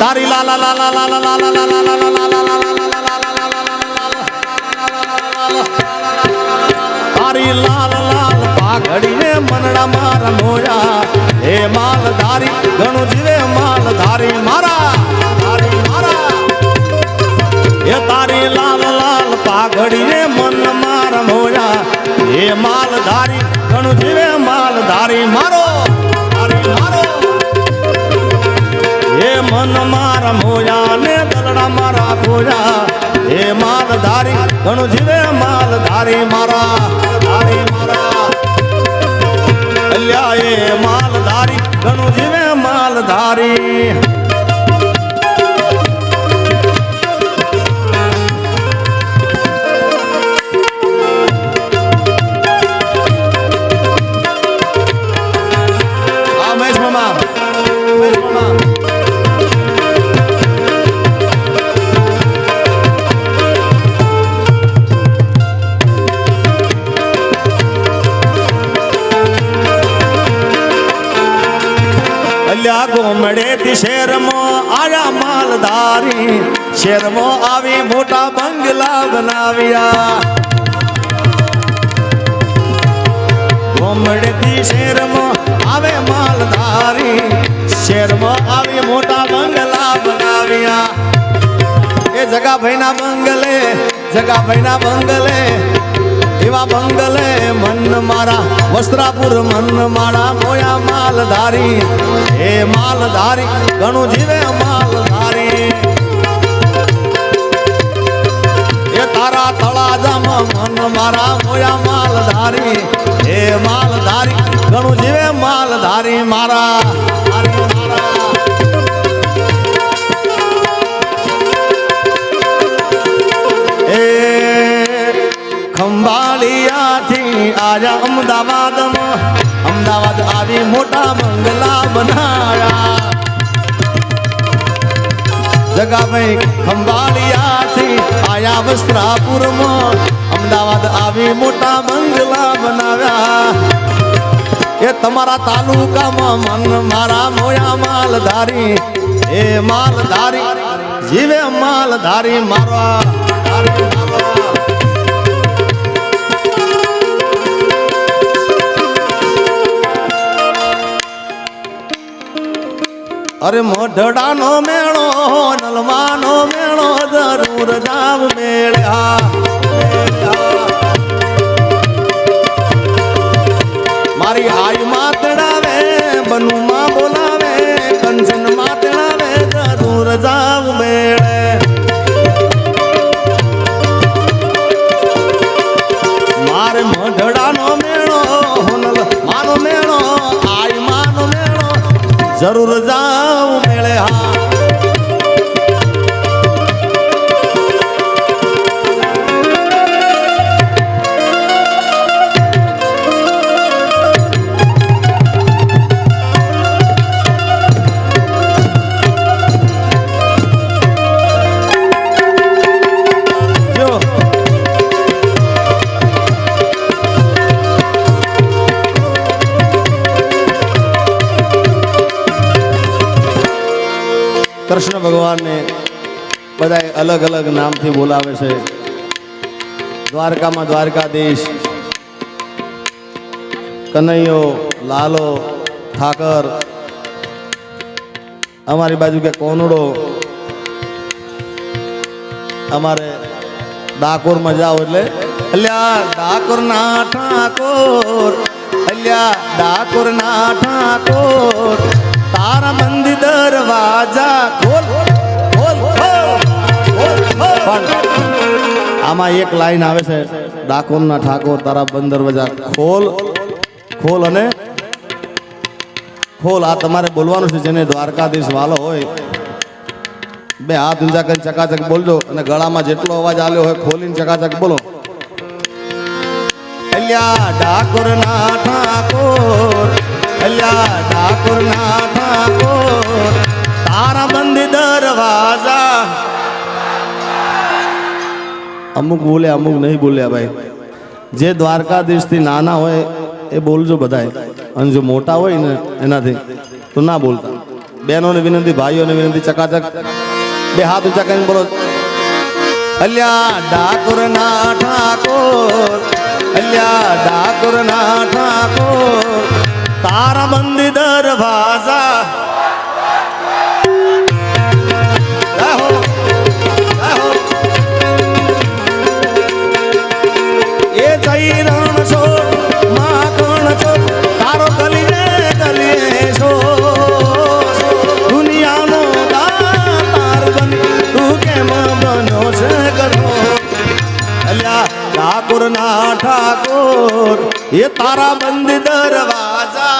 તારી લા લા લા લા લા લા લા લા લા તારી લાલ લાલ પાઘડીને મનડા મારા મોયા હે માલધારી ઘણું જીવે માલધારી મારા તારી મારા એ તારી લાલ લાલ પાઘડીને મન મારા મોયા હે માલધારી ઘણું જીવે માલધારી મારો તારી મારો હે મન મારા મોયા ને દલડા મારા ખોયા હે માલધારી ઘણું જીવે માલધારી મારા તારી મારા અલ્યા એ માલધારી ઘણું જીવે માલધારી ગોમડેથી શેરમાં આયા માલધારી શેરમાં આવી મોટા બંગલા બનાવ્યા ગોમડેથી શેરમાં આવે માલધારી શેરમાં આવી મોટા બંગલા બનાવ્યા એ જગાભાઈના બંગલે એવા બંગલે મન મારા વસ્ત્રાપુર મન મારા મોયા માલધારી હે માલધારી ઘણું જીવે માલધારી એ તારા તળાજામાં મન મારા મોયા માલધારી હે માલધારી ઘણું જીવે માલધારી મારા ખંભાળિયાથી આજા અમદાવાદ આવી મોટા બંગલા બનાયા જગાભાઈ ખંભાળિયાથી આયા વસ્ત્રાપુરમાં અમદાવાદ આવી મોટા બંગલા બનાવ્યા એ તમારા તાલુકામાં મન મારા મોયા માલધારી એ માલધારી જીવે માલધારી મારવા અરે મોઢડાનો મેળો નલવાનો મેળો જરૂર જાવ મેળ્યા મારી આયુ માં તેડાવે બનુમાં બોલાવે કંચન માં તેડાવે જરૂર જાવ મેળે મારે મોઢડાનો મેળો માનો મેળો આયુ માનો મેળો જરૂર જાવ મેળે હા કૃષ્ણ ભગવાનને બધા અલગ અલગ નામથી બોલાવે છે દ્વારકામાં દ્વારકાધીશ કનૈયો લાલો ઠાકર અમારી બાજુ કે કોનડો અમારે ડાકોરમાં જાઓ એટલે અલ્યા ડાકોરના ઠાકોર અલ્યા ડાકોરના ઠાકોર તારા મંદિર દરવાજા ખોલ ખોલ ખોલ આમાં એક લાઈન આવે છે ડાકોરના ઠાકોર તારા બંધ દરવાજા ખોલ ખોલ અને ખોલ આ તમારે બોલવાનું છે જેને દ્વારકાધીશ વાલો હોય બે હાથ ઊંચા કરીને ચકાચક બોલજો અને ગળામાં જેટલો અવાજ આવ્યો હોય ખોલીને ચકાચક બોલો અલ્યા ડાકોરના ઠાકોર અલ્યા ડાકોરના ઠાકોર તારા બંધ દરવાજા અમુક બોલે અમુક નહીં બોલ્યા ભાઈ જે દ્વારકાધીશ થી નાના હોય એ બોલજો બધાય અને જો મોટા હોય ને એનાથી તો ના બોલતા બહેનોને વિનંતી, ભાઈઓને વિનંતી, ચકાચક બે હાથ ઊંચા કરીને બોલો, અલ્યા ડાકોર ના ઠાકોર, અલ્યા ડાકોર ના ઠાકોર, તારા બંદી દરવાજા એ જઈ રણ છો માખણ છો, તારો ગલીએ ગલીએ છો, દુનિયાનો દાતાર બની તું કેમ બનો છે કરો, અલ્યા ઠાકોર ના ઠાકોર એ તારા બંધ દરવાજા,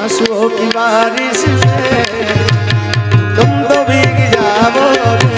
आंसुओं की बारिश में तुम तो भीग जाओगे,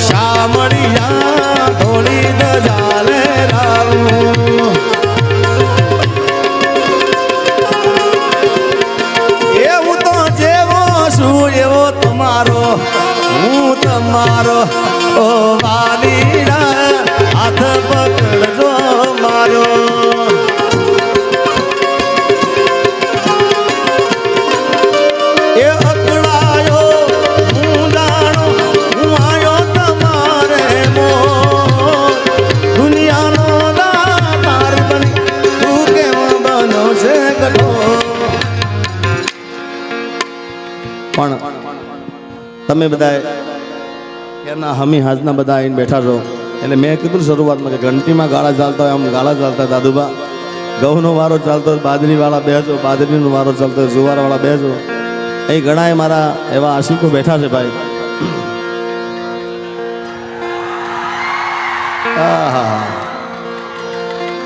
શામળિયા થોડી દજાલે રાવું, એવું તો જેવો છું એવો તમારો હું તમારો, ઓ વાલીડા હાથ પકડજો મારો, એ અકળાયો હું જાણો હું આયો તમારે મોર, દુનિયાનો દાતાર બની તું કેમ બનો છે કઠોર. પણ તમે બધા એના હમી હાજના બધા આવીને બેઠા છો એટલે મેં કીધું શરૂઆતમાં કે ઘંટીમાં ગાળા ચાલતા હોય આમ ગાળા ચાલતા દાદુબા, ઘઉંનો વારો ચાલતો હોય બાજરીવાળા બેસો, બાજરીનો વારો ચાલતો હોય જુવારવાળા બેસો, અહીં ઘણા મારા એવા આશિકો બેઠા છે ભાઈ.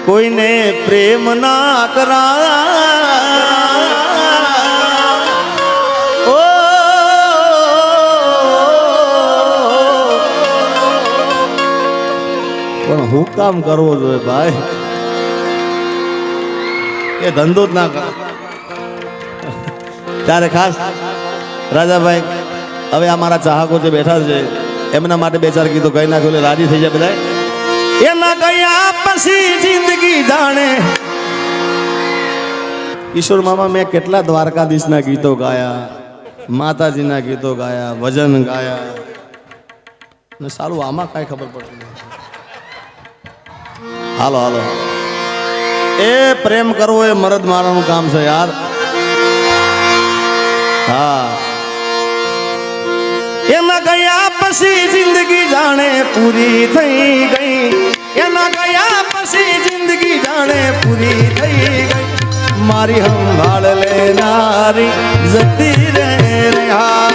કોઈને પ્રેમ ના કરા ઓ પણ હું કામ કરવો જોઈએ ભાઈ, એ ધંધો જ ના કરે. ત્યારે ખાસ રાજાભાઈ હવે આ મારા ચાહકો જે બેઠા છે એમના માટે બે ચાર ગીતો કહી નાખ્યું એટલે રાજી થઈ જાય બધા. એના ગયા પછી જિંદગી જાણે, કિશોર મામા મેં કેટલા દ્વારકાધીશના ગીતો ગાયા, માતાજીના ગીતો ગાયા, ભજન ગાયા, ને સારું આમાં કાંઈ ખબર પડતી નહીં. હાલો હાલો, એ પ્રેમ કરવો એ મરદ મારાનું કામ છે યાર. હા, એના ગયા પછી જિંદગી જાણે પૂરી થઈ ગઈ, એના ગયા પછી જિંદગી જાણે પૂરી થઈ ગઈ, મારી સંભાળ લેનારી જતી રે રહ્યા.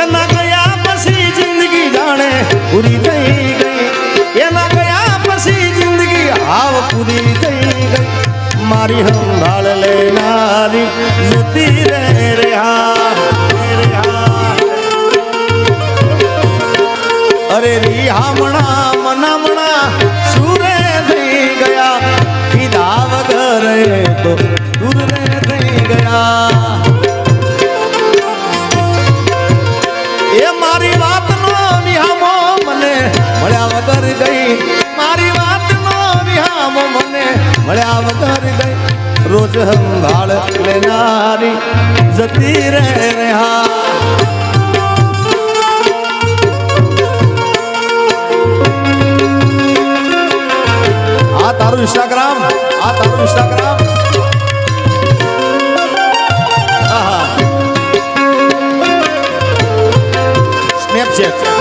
એના ગયા પછી જિંદગી જાણે પૂરી થઈ ગઈ, એના ગયા પછી જિંદગી હાવ પૂરી થઈ ગઈ, મારી સંભાળ લેનારી જતી રે રહ્યા. અરે રિહામણા મનામણા સુરે થઈ ગયા, કીધા વગર તો દૂર રે થઈ ગયા. એ મારી વાતનો વિહામો મને મળ્યા વગર ગઈ, મારી વાતનો વિહામો મને મળ્યા વગર ગઈ, રોજ સંભાળ લેનારી જતી રે રહ્યા. સ્નેપ છે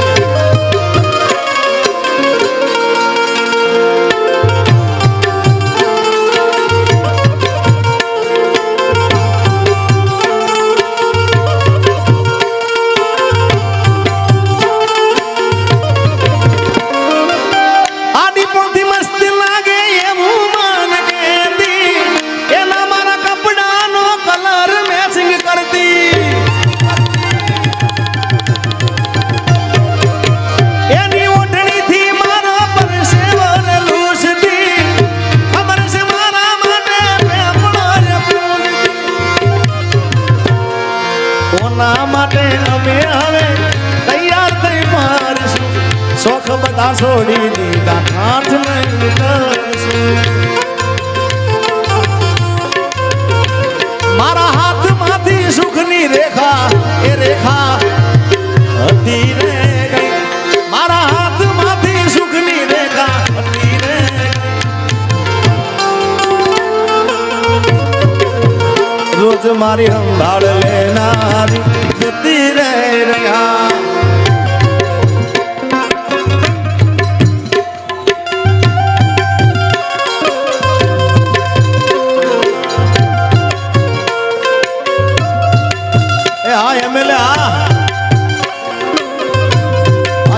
માટે અમે હવે તૈયાર થઈ મારશું શોખ બધા છોડી દીધા કાંઠ નહીં કરશું મારા હાથમાંથી સુખની રેખા એ રેખા હતી રે ગઈ મારા હાથમાંથી સુખની રેખા હતી રે રોજ મારી સંભાળ લેનારી જતી રે રહ્યા એ હા એમએલએ હા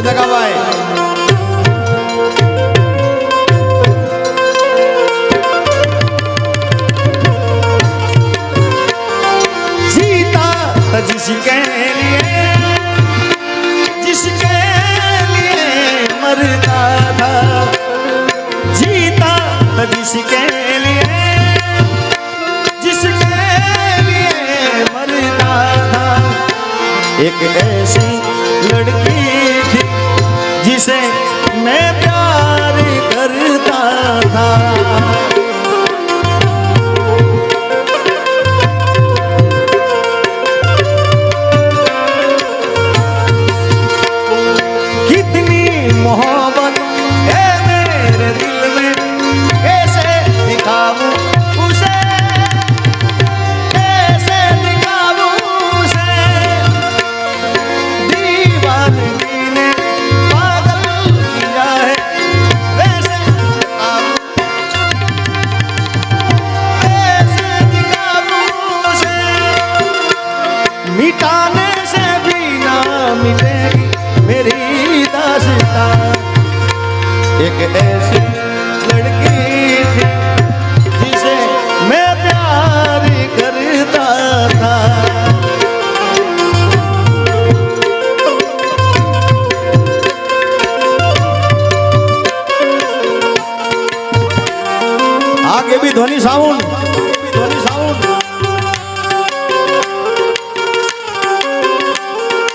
જગાભાઈ जिसके लिए मरता था जीता जिसके लिए मरता था एक ऐसी लड़की थी जिसे मैं प्यार करता था मोहब्बत है मेरे दिल में कैसे दिखाऊं उसे कैसे दिखाऊं उसे दीवानगी ने पागल किया है वैसे कैसे दिखाऊं उसे मिटाने से भी ना मिटेगी मेरी दास्तां एक ऐसी लड़की थी जिसे मैं प्यार करता था आगे भी ध्वनि साउंड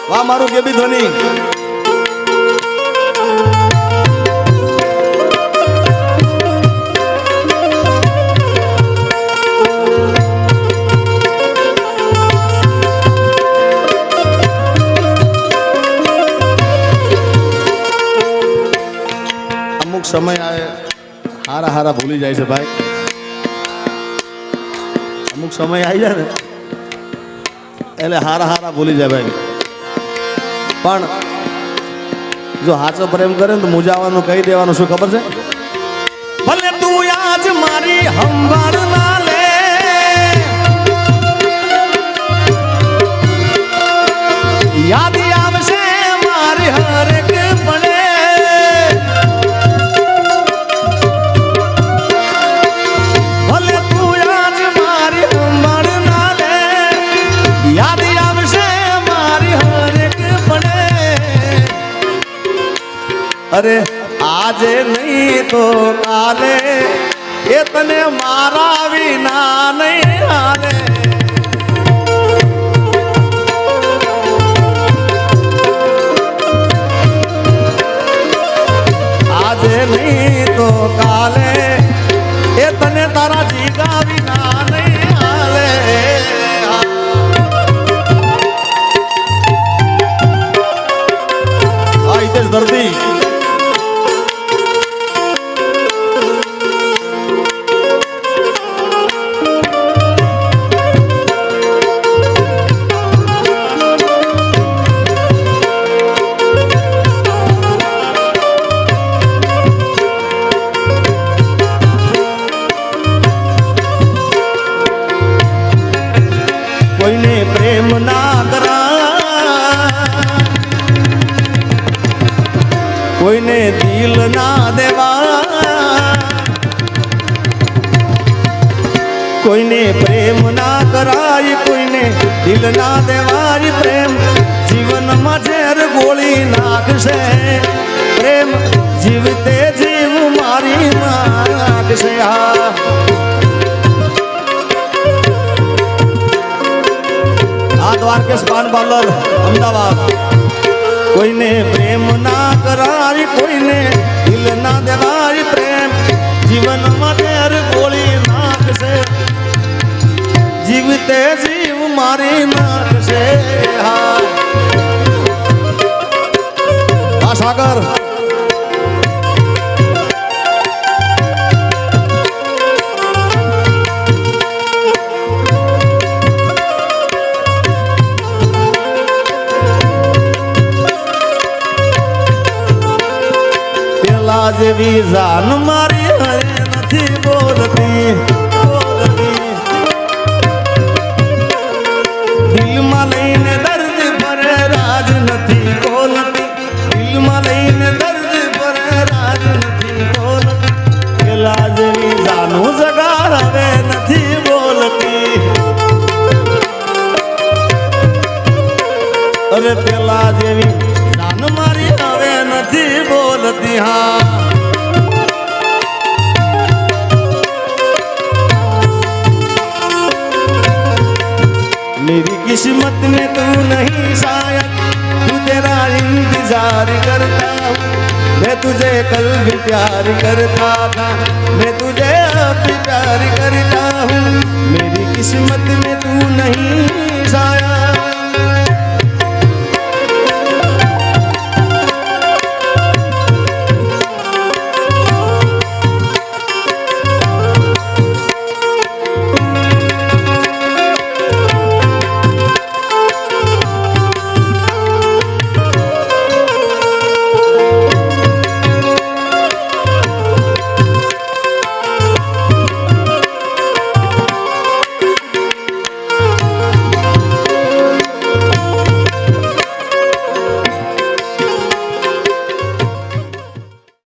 वाह मारू के भी ध्वनि समय आए हारा हारा भूली जाए भाई अमुक समय आई जाए एले हारा हारा भूली जाए भाई पण जो हाचो प्रेम करे तो मुजावानु कही देवानु शू खबर है भले तू आज मारी हंभार ना ले याद आवशे मारी हर एक पड़े अरे आज नहीं तो काले ये तने मारा विना नहीं हाले आज नहीं तो काले ये तने तारा जीगा विना नहीं हाले आई तेज दर्दी કોઈને દિલ ના દેવા, કોઈને પ્રેમ ના કરાય, કોઈને દિલ ના દેવાય. પ્રેમ જીવનમાં ઝેર ગોળી નાખશે, પ્રેમ જીવતે જીવ મારી નાખશે. આ દ્વારકેશ પાન પાર્લર અમદાવાદ. કોઈને પ્રેમ ના કરાય, કોઈને દિલ ના દેવાય. પ્રેમ જીવનમાં ઝેર ગોળી નાખશે, જીવતે જીવ મારી નાખશે. હા સાગર પેલા જેવી જાન મારી હવે નથી બોલતી, દિલમાં લઈને દર્દ ભરે રાજ નથી બોલતી, દિલમાં લઈને દર્દ ભરે રાજ નથી બોલતી. પેલા જેવી જાનું જગા હવે નથી બોલતી, અરે પેલા જેવી જાન મારી હવે નથી બોલતી. હા मेरी किस्मत में तू नहीं शायद, तू तेरा इंतजार करता हूँ. मैं तुझे कल भी प्यार करता था, मैं तुझे अब भी प्यार करता हूँ. मेरी किस्मत में तू नहीं शायद.